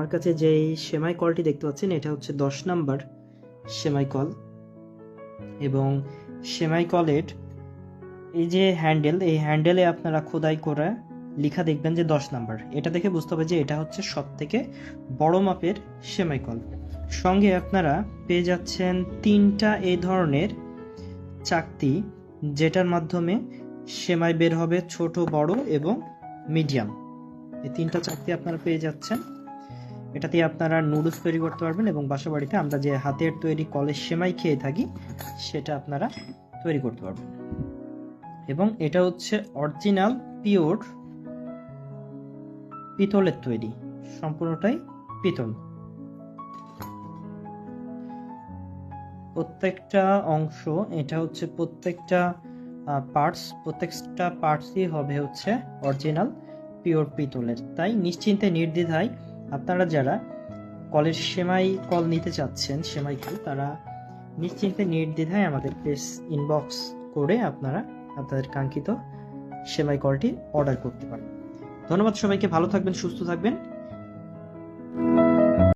আমার কাছে যে সেমাই কলটি দেখতে পাচ্ছেন এটা হচ্ছে 10 নাম্বার সেমাই কল, এবং সেমাই কলের এই যে হ্যান্ডেল, এই হ্যান্ডেলে আপনারা খোদাই করে লেখা দেখবেন যে 10 নাম্বার। এটা দেখে বুঝতে হবে যে এটা হচ্ছে সব থেকে বড় মাপের সেমাই কল। সঙ্গে আপনারা পেয়ে যাচ্ছেন 3টা এই ধরনের চাকতি, যেটার মাধ্যমে সেমাই বের হবে ছোট, বড় এবং মিডিয়াম। এই 3টা চাকতি আপনারা পেয়ে যাচ্ছেন। এটা দিয়ে আপনারা নুডলস তৈরি করতে পারবেন এবং বাসা বাড়িতে আমরা যে হাতের তৈরি কলের সেমাই খেয়ে থাকি সেটা আপনারা তৈরি করতে পারবেন। এবং এটা হচ্ছে অরিজিনাল পিওর পিতলের তৈরি, সম্পূর্ণটাই পিতল। প্রত্যেকটা অংশ, এটা হচ্ছে প্রত্যেকটা পার্টসই হবে হচ্ছে অরিজিনাল পিওর পিতলের। তাই নিশ্চিন্তে নির্দ্বিধায় আপনারা যারা কলের সেমাই কল নিতে চাচ্ছেন, সেমাই কল, তারা নিশ্চিন্তে নির্দ্বিধায় আমাদের পেজ ইনবক্স করে আপনারা আপনাদের কাঙ্ক্ষিত সেমাই কলটি অর্ডার করতে পারেন। ধন্যবাদ সবাইকে, ভালো থাকবেন, সুস্থ থাকবেন।